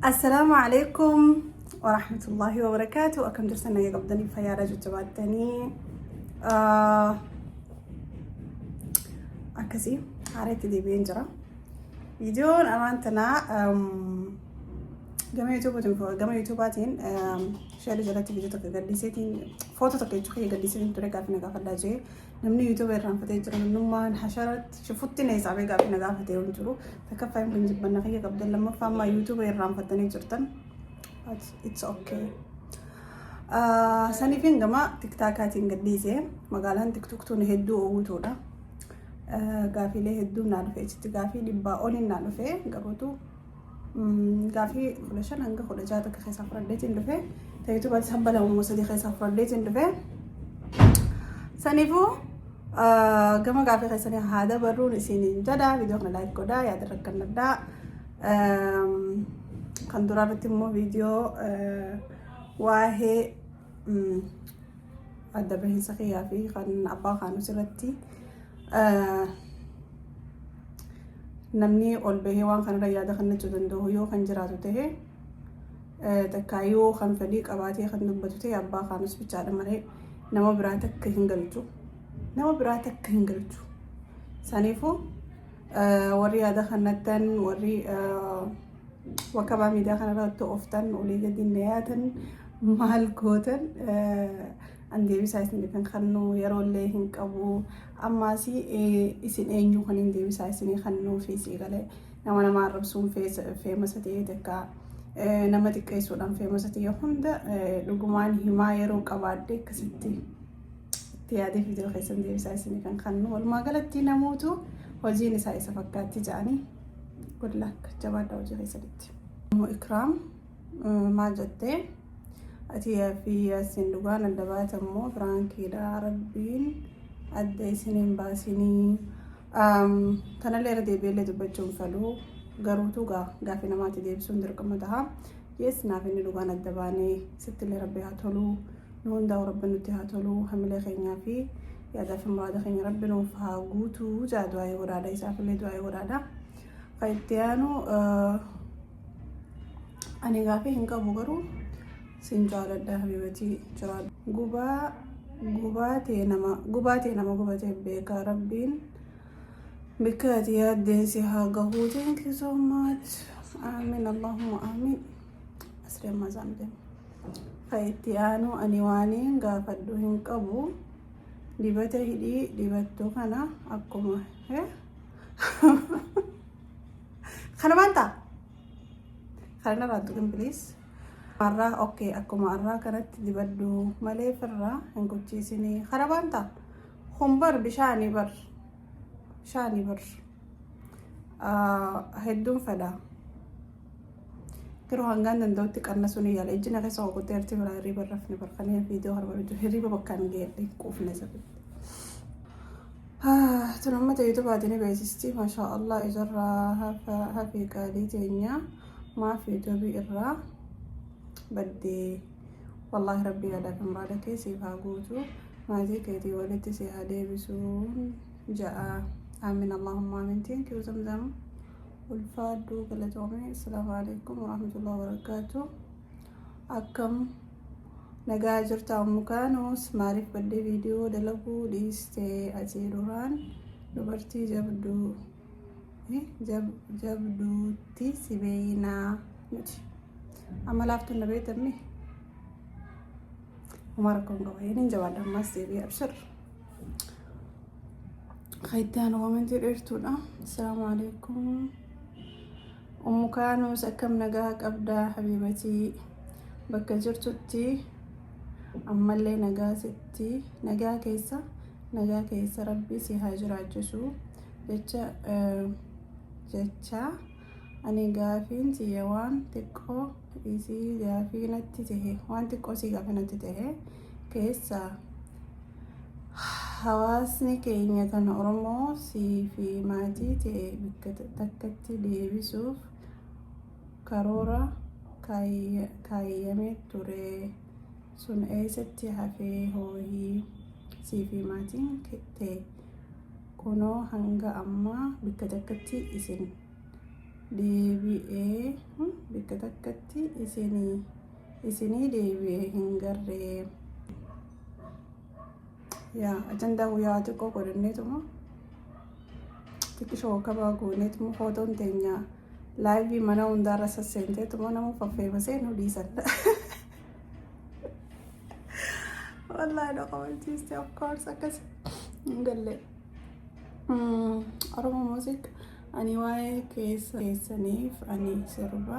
السلام عليكم ورحمة الله وبركاته. أكم درسنا يقبضني في رجل جبادتني أكسي عرفت دي بينجرة فيديو أمانتنا جمع يوتيوباتين شاري جلاتي فيديو تقديسيتين فوتو تقديسيتين قديسيتين تريقا في نقافة لاجي نمني يوتيوب يران فتيجر من نما انحشرت شفتي نيس عبيقا في نقافة تيونجرو تكفى يمكن جبنا نخية قبل لما فاما يوتيوب يران فتني جرتن it's okay. Sanifin gama tiktakatiin gadhiise magaalaan tiktoktuun hedduu uwwituudha. Gaafiilee hedduu naa dhufe achitti gaafii dhibbaa oliin naa dhufe garuutu gaafii 15 hanga 16 akka keessaa fudhadheetiin dhufe ta'eetu bal'isa hambala uumuu sadii keessaa fudhadheetiin dhufe sanifuu gama gaafii keessanii haada barruun isiin jedha viidiyoo kana laayik godhaa yaada rakkanadhaa kan duraa irratti immoo viidiyoo waa'ee adda bahiinsa kiyyaa fi kan abbaa kaanus irratti namni ol bahee waan kanarra yaada kennachuu danda'u yoo kan jiraatu ta'e takkaa yoo kan fedhii qabaatee kan dubbatu ta'e abbaa kaanus bichaadha malee nama biraa takka hin galchu. Saniifuu warri yaada kennatan warri wakabaa miidiyaa kanarratti oftan olii gadi yaatan maal gootan an deebisaa isin kan kannu yeroollee hin qabu ammaasi isin eenyu kan hin deebisaa isin kannu fi sigalee nama arrabsuun feemasa ta'ee takka nama xiqqeessuudhaan feemasa ta'ee hunda dhugumaan himaa yeroo qabaadde akkasitti itti yaadee viidiyoo keessan deebisaa isin kan kannu walumaa galatti namoota hojiin isaa isa fakkaatti jedhanii good luck jabaadha hojii keessatti. Ikraam maal jettee ati fi yaasiin dhugaan adda baatammoo firaankiidha rabbiin adda isiniin baasinii kanallee irra deebi'ellee dubbachuun fedhu garuutu gaafii namaatti deebisuun dirqama ta'a. Yes naaf inni dhugaan adda baanee sittillee rabbi haa tolu nu hundaa'u rabbi nutti haa tolu hamilee keenyaa fi yaadaa fi muraada keenya rabbi nuuf haa guutuu jaa du'aa godhaadha isaafillee du'aa godhaadha. Faayidaan ani gaafii hin qabu garuu sin jaaladha habibatii jira gubaatee nama gubatee beekaa rabbiin bikka ati yaaddeesi haa gahuu. Thank you so much. Amiin Allahumma amiin. Asiree mazaan deema. Faayidaan ani waaniin gaafadhu hin qabu dibata hidhii dibattuu kana akkuma kana manta kana raatu kan please marra okay akkuma arra kanatti dibaddu malee firra hin gochiisini kana manta humbar bishaani bar hedduun fedha garuu hangaan danda'utti qannasuun yaala ejjina keessa oguutti arti biraa hirriba rafni barkanii viidiyoo harbaru hirriba bakkaan geedhe quufne sabitti. Tunammata yuutuubaatiin beeksisti maashaa Allah ijarraa hafii qaalii teenya maaf yuutuubii irraa baddee wallaahi rabbii yaada kan baada keessiif haa guutu maatii keetii walitti si haa deebisuun ja'a. Amiin Allahumma amiin. Thank you Zamzam ulfaaduu galatoomee. Assalaamu alaikum warahmatullahi wabarakaatuh. Akkam nagaa jirta mukaanus maaliif baddee viidiyoo dalaguu dhiistee ati duraan dubartii jabduutti si beeynaa nuti amma laaftuun na beektamne umara kon qaba hin jabaadha ammas deebi'ee abshir khaytaan wamantii dheertuudha. Assalaamu alaikum mukaanus akkam nagaa qabdaa habibatii bakka jirtutti ammallee nagaa keessa rabbi si haa jiraachisu jecha ani gaafiin tiyya waan xiqqoo isii gaafii natti tahe keessa hawaasni keenya kan Oromoo sii fi maatii ta'e bakka takkatti deebisuuf karoora kaayyamee ture sun eessatti hafee hooyii sii fi maatiin ta'e kunoo hanga ammaa bakka takkatti isin deebi'ee bakka takkatti isinii deebi'ee hin garree. yaa ajandaa guyyaa xiqqoo godhanneetuma xiqqishoo kabaa gooneetuma footoon teenya laayivii mana hundaarra sasseenteetuma nama faffeema seenuu dhiisan. wallahi no qabachiiste of course akkas hin galle. Oromoo Music ani waa'ee keessaniif ani sirba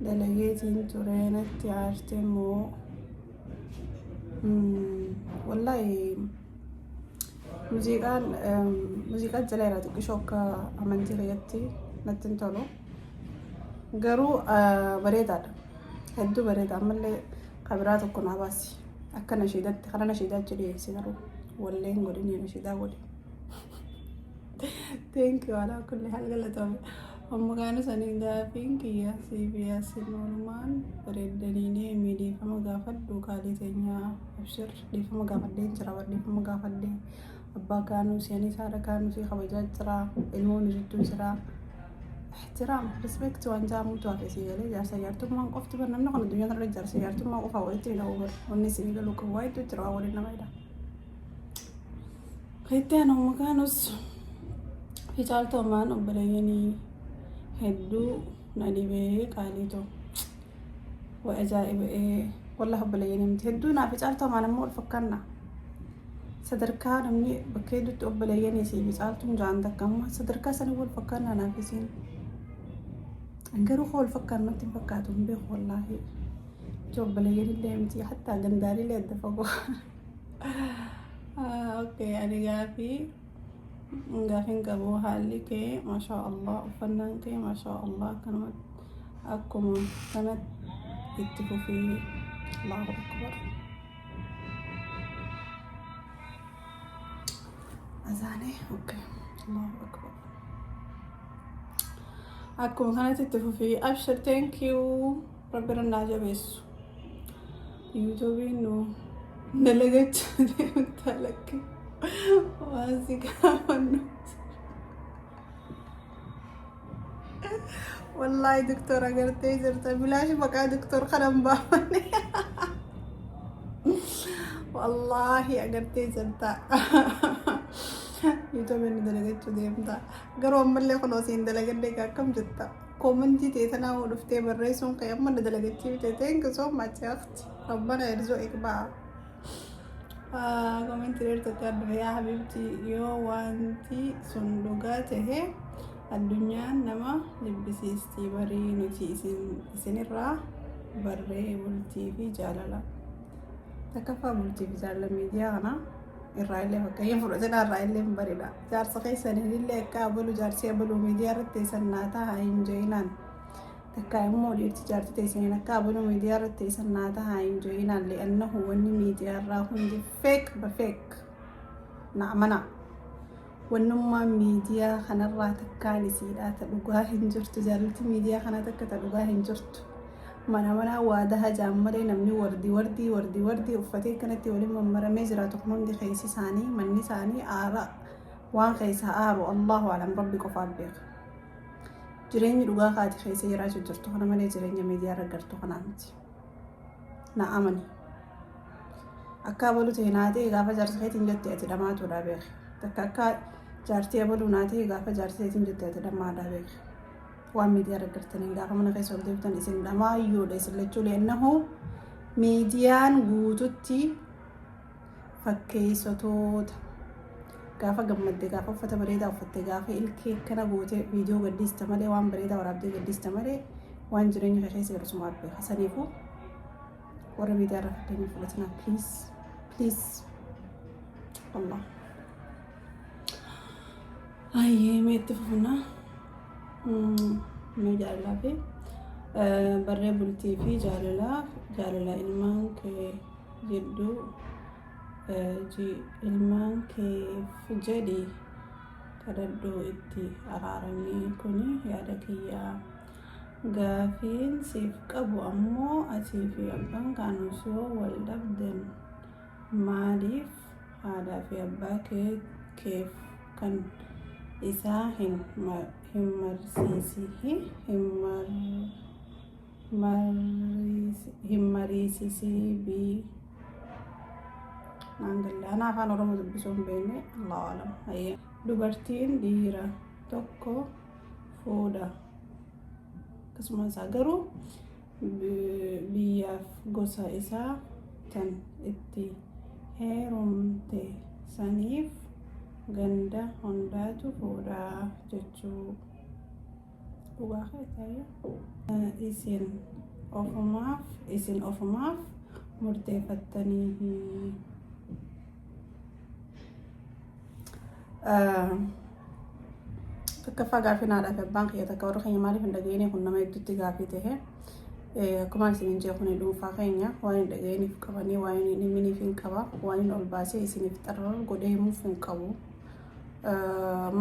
dalageetiin ture natti aarte moo wallahi muuziqaan jala xiqqishoo akka amantii fayyatti natti hin tolu garuu bareedaadha hedduu bareeda ammallee kabiraa tokko naa baasi akka nashiidatti kana nashiidaa jedhee garuu walleen godhanii nashiidaa godhe. Thank you ala kulli hal galatoomi. Amma kaanu saniin gaafiin kiyya CBS normaan bareedaniinee miidhagfama gaafadhu kaalii teenyaa abshir dhiifama gaafadheen jira dhiifama gaafadhee abbaa kaanuu si'anii saada kaanuu si kabajaa jira ilmoon jirtu jira. احترام ريسبكت وانجام متوافق سيالي جار سيارتهم قفت برنامج نحن الدنيا ترى جار سيارتهم وقفوا ويتي نوبر والناس اللي قالوا كوايت وترى أولنا ما يدا خيتين هم كانوا في جالتهم ما نقبليني هدو نادي قاليتو وأجائب والله بليني متهدو نافي جالتهم أنا مو فكرنا صدركا نمني بكيدو تقبليني سي جالتهم جاندك كم صدركا سنقول فكرنا نافسين انقروا خول فكر ما تنفكاتهم بيه والله جوب بليين اللي امتي حتى قنداري اللي ادفقوا اوكي انا قافي نقابوها اللي كي ما شاء الله وفنان كي ما شاء الله كانت اكم كانت يتفوا في الله اكبر اذاني اوكي الله اكبر أكون كانت تتفوفي أبشر thank you ربنا نعجبس يوتيوب إنه نلقيت متلك واسك منه والله دكتورة قرتي زرت بلاش بقى دكتور خدم بامني والله قرتي زرت يوتيوب إنه دلقيت ديمتا قروا ملي خلاصين دلقيت ديكا كم جتا كومنتي تيتنا ودفتي بالرئيسون قيام من دلقيت تيتين كسو ما تيختي ربنا يرزقك بقى كومنتي ريرتكاد يا حبيبتي يو وانتي صندوقاته الدنيا نما لبسيستي بري نتي اسن الرا بري بلتي في جاللا تكفى بلتي في جاللا ميديا أنا الرأي بكيف فرجنا الرأي مبردا جار سقي سنه اللي كابلو جار سيبلو ميديا رتي سناتا هايم جينان تكاي مودي تجارتي تيسينا كابلو ميديا رتي سناتا هايم جينان لأنه هو ميديا راهم دي فيك بفيك نعمنا ونما ميديا خنا الرا تكاني سيدا تلقاها هنجرت جارتي ميديا خنا تلقاها هنجرت mana waadaha jaammalee namni wardi uffatee kanatti waliin mammaramee jiraatu hundi keessa isaanii manni isaanii aara waan keessa aaru Allahu alam rabbi qofaaf beeka. Jireenyi dhugaa kaati keessa jiraachuu jirtu kana malee jireenya miidiyaa ragartu kanaa miti. Na amani. Akka abalu ta'e naatee gaafa jaarsa keetiin jettee ati dhamaatuudha beeka. Takka akka jaartii abalu naatee gaafa jaarsa keetiin jettee ati dhamaadha beeka. waan miidiyaa ragartanii gaafa mana keessa ol deebitan isin dhamaayyuudha isin lachuu leennahu miidiyaan guututti fakkeessitoota gaafa gammadde gaafa uffata bareedaa uffatte gaafa ilkee kana gootee viidiyoo gaddiista malee waan bareedaa waraabdee gaddiista malee waan jireenya kee keessa jiru sumaaf beeka saniifuu warra miidiyaa irra fakkeenyaaf fudhatinaa please Allah ayyee meetti fufnaa मैं जालला पे बर्रे बुलती थी जालला इल्मान के जिद्दू जी इल्मान के फुजदी kadaddo itti araarame kuni yaada kiyya gaafiin siif qabu ammoo atii fi abbaan kaanu soo wal dhabdan maaliif haadhaa fi abbaa keef kan isaa hin mariisisii Nangala afaan Oromoo dubbisuu hin beekne Allahu a'lam. Dubartiin dhiira tokko fuudha akkasumas garuu biyyaaf gosa isaa tan itti heerumte saniif ganda hundaatu fuudha jechuu dhugaa ta'e isin ofumaaf murteeffattanii Takkaffaa gaaffii naadhaaf abbaan kiyya takka warra keenya maaliif hin dhageenye kun nama hedduutti gaaffii ta'e akkuma isiniin jee kun dhuunfaa keenya waan hin dhageenyeef qabanii waan hin himiniif hin qaba waan hin ol baasee isiniif xarrar godhee himuuf hin qabu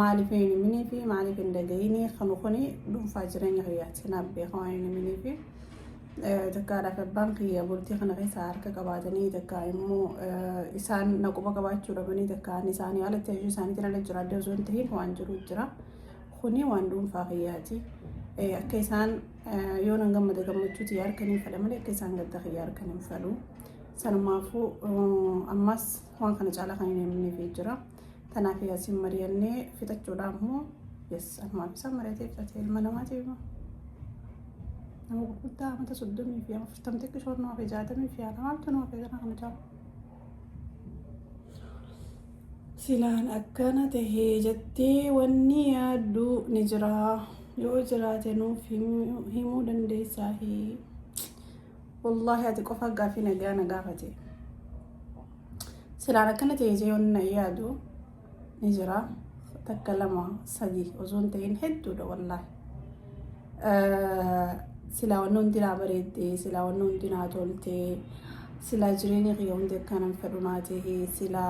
maaliif hin himiniif maaliif hin dhageenye kanu kuni dhuunfaa jireenya kiyyaatti naaf beeka waan hin himiniif takkaadhaaf abbaan kiyya bultii kana keessa harka qabaatanii takka immoo isaan naquba qabaachuu dhabanii takkaan isaanii alatti hajuu isaaniitiin ala jira adda osoo hin tahiin waan jiru jira kuni waan dhuunfaa kiyyaati akka isaan yoo nan gammada gammachuuti harkaniin fedha malee akka isaan gadda kiyya harkaniin fedhu sanumaafuu ammas waan kana caalaa kan hin himneef jira tanaaf yaasiin mari'annee fixachuudhaan immoo yes anumaaf isaan mari'atee fixatee ilma namaatiif nama gurguddaa amata 30 fi 40 xiqqishoon nama fi 60 fi 60 nama fi kana jaalu. Silaan akkana tahee jettee wanni yaaddu ni jira yoo jiraate nuuf himuu dandeessaa wallahi ati qofa gaaffii nagaa na gaafate. Silaan akkana tahee jechuun na yaadu ni jira takka lama sadii osoo hin tahin hedduudha wallahi. Sila wanno hundinaa bareedde sila wanno hundinaa tolte sila jireenya kiyya hundi akkanaan fedhunaa ta'e sila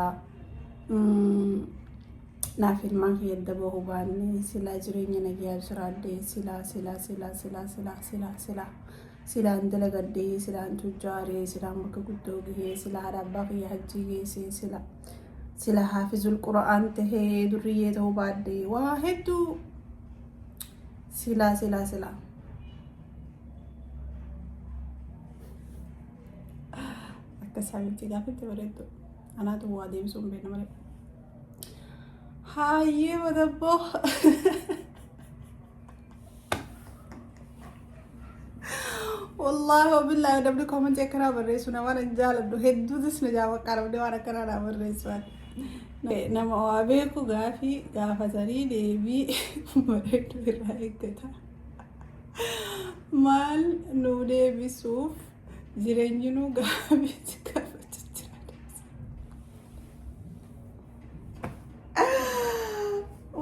naaf ilmaan kiyya adda bahuu baanne sila jireenya nagyaa jiraadde silaan dalagadde silaan tujjaaree silaan bakka guddoo gahee sila haadha abbaa kiyya hajjii geesse sila haafizul qura'aan tahee durriyyee ta'uu baadde waa hedduu sila Sabitti gaafitti bareeddu anaatu waa deebisuu hin beekne malee hayyee madabboo wallahi wabillahi namni koomentii akkanaa barreessu nama nan jaaladhu hedduutis na jaawaqaa namni waan akkanaa naa barreessu nama waa beeku gaafii gaafatanii deebii bareeddu irraa eeggata maal nu deebisuuf jireenyi nu gaafii gaafachuu jira.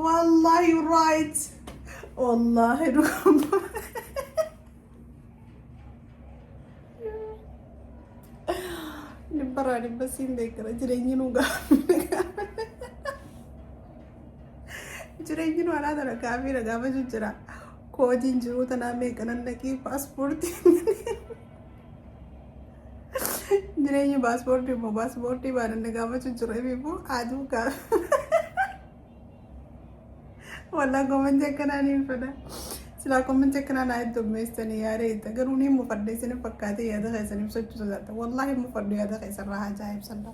Wallahi you're right. Wallahi dhugamba. Nibbaraa nibba siin beekara jireenyi nu gaafii jireenyi nu alaa tana gaafii gaafachuu jira. Koodiin jiru tanaa meeqanan dhaqii paaspoortii Jireenya paaspoortii baadannee gaafachuu jira immoo aduu gaafa walaa komentii akkanaa ni fedha silaa komentii akkanaa naa hedduummeessanii yaada itti garuu ni mufadde isin fakkaatee yaada keessaniif sochuu sodaata wallaahi mufadde yaada keessarraa ajaa'ibsadha.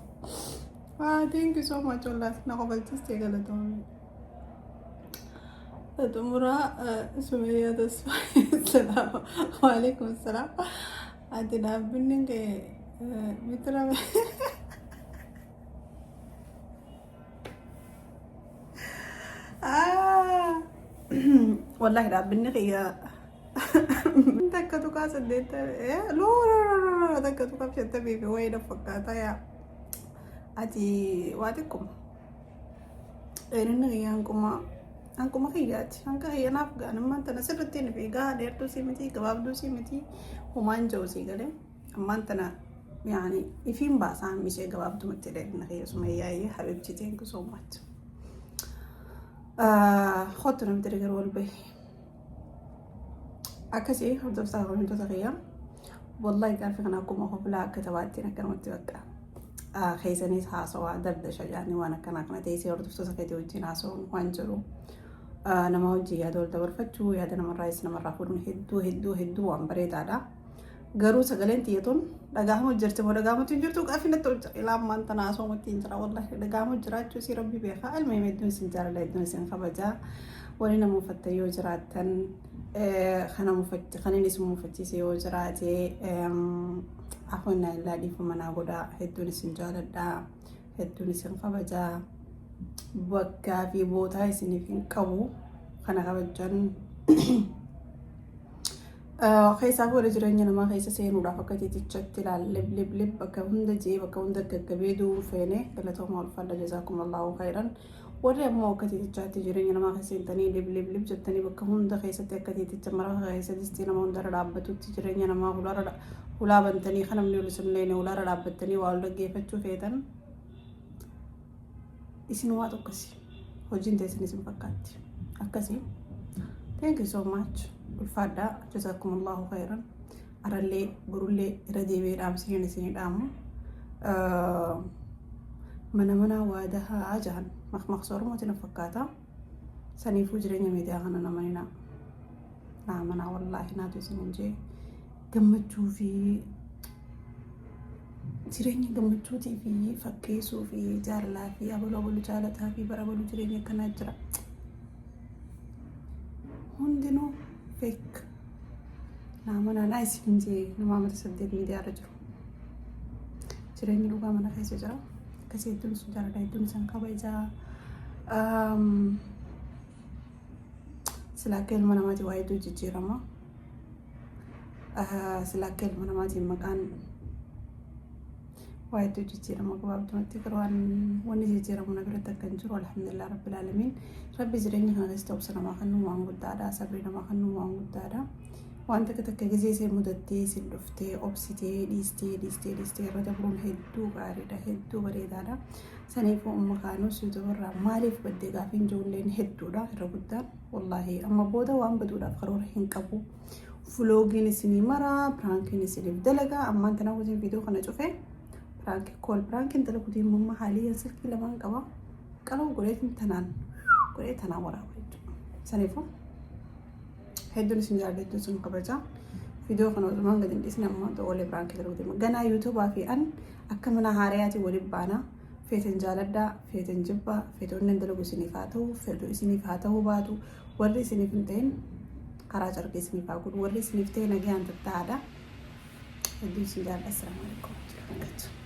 Thank you so much wallahi na qobalchistee galatoomii. Xumuraa Sumayyaa Tasfaa salaam waalaikum salaam ati dhaabbiin kee mitra wallahi dhaabbiin kee takka tuqaa 8 loo takka tuqaa 5 fi wayii fakkaata yaa ati waa xiqquma inni Angkuma kiyyaati hanga hiyyanaaf gaanummaan tana sirriitti ni fiigaa dheertuu si miti gabaabduu si miti humaan jiru si galee ammaan tana yaani ifiin baasaan mishee gabaabdumatti dheerina kiyya Sumayyaa habibti thank you so much. Khottu namti dhigar wal bahi akkasii hordoftaa komentoota kiyya wallahi gaaffii kana akkuma hoblaa akka tabaattiin akkanumatti bakka keessaniis haasawaa dardasha jaanii waan akkanaa kana teessee hordoftoota keetii wajjin haasawuun waan jiru nama hojii yaada wal dabarfachuu yaada namarraayis namarraa fuudhuun hedduu waan bareedaadha. Garuu sagaleen xiyyatuun dhagahamu jirti moo dhagahamu jirtu qaafinatti hojjaa ilaamaan tanaa soomatti hin jira wallahi dhagahamu jiraachuu si rabbi beekaa ilma hedduun isin jaalala hedduun isin kabajaa wali nama uffatte yoo jiraattan kan inni isin muffachiise yoo jiraate afonnaa illaa dhiifama naa godhaa hedduun isin jaaladhaa hedduun isin kabajaa bakkaa fi bootaa isiniif hin qabu kana kabajan keessaa wal jireenya namaa keessa seenuudhaaf akka tiitichatti lib bakka hunda jee bakka hunda gaggabee du'uu feene galatooma ulfaadha jazaakumullahu khairan warri ammoo akka tiitichaatti jireenya namaa keessa seentanii lib jettanii bakka hunda keessatti akka tiiticha mara keessatti nama hundarra dhaabbatutti jireenya namaa hulaa bantanii kan namni ulisulleen hulaarra dhaabbattanii waa ol dhaggeeffachuu feetan isin waa tokkasi hojiin teessan isin fakkaatti akkasii thank you so much ulfaadha jazakumullahu khairan arallee burullee irra deebi'ee dhaamsiin isinii dhaamu mana waadahaa jahan maqmaqsa oromootiin fakkaata saniifuu jireenya miidiyaa kana namanina naamana wallaahi naatu isin jee gammachuu fi jireenya gammachuutii fi fakkeessuu fi jaalalaa fi abaluu jaalataa fi barabaluu jireenya akkanaa jira hundinuu fake naamana naa isin jee nama amata 8 miidiyaarra jiru jireenyi dhugaa mana keessa jira akkasii hedduun isin jaalala hedduun isin kabajaa silaa akka ilma namaatiin waa hedduu jijjiirama silaa akka ilma namaatiin maqaan waa hedduu jijjiirama gabaabdumatti garuu wanni jijjiiramu na biratti akka hin jiru alhamdulillah rabbil aalamiin rabbi jireenya kana keessa ta'umsa namaa kan nu waan guddaadha sabrii namaa kan nu waan guddaadha waan takka gizee ishee mudattee isin dhuftee obsitee dhiistee irra dabruun hedduu gaariidha hedduu bareedaadha saniifuu umma kaanus yuutubarraa maaliif baddee gaafiin ijoolleen hedduudha irra guddaan wallaahi amma booda waan baduudhaaf karoora hin qabu vloogiin isinii maraa piraankiin isiniif dalagaa ammaan kana wajjin viidiyoo kana cufee piraankiin dalaguutiin mamma haaliyyaan silkii lamaan qaba qaluu godhee tanaan waraaba jechuudha saniifuu hedduun isin jaalladha hedduun isin kabajaa viidiyoo kana walumaan gadi hin dhiisne ammoo ta'oolee piraankiin dalaguutiin ganaa yuutuubaa fi an akka mana haarayaatiin waliin baana feeten jaaladhaa feeten jibbaa feetonni dalagu isiniif haa ta'u fedhu isiniif haa ta'u baatu warri isiniif hin ta'in karaa carqee isiniif haa godhu warri isiniif ta'e nagaan tattaadha hedduun isin jaalladha. Assalaamu alaikum.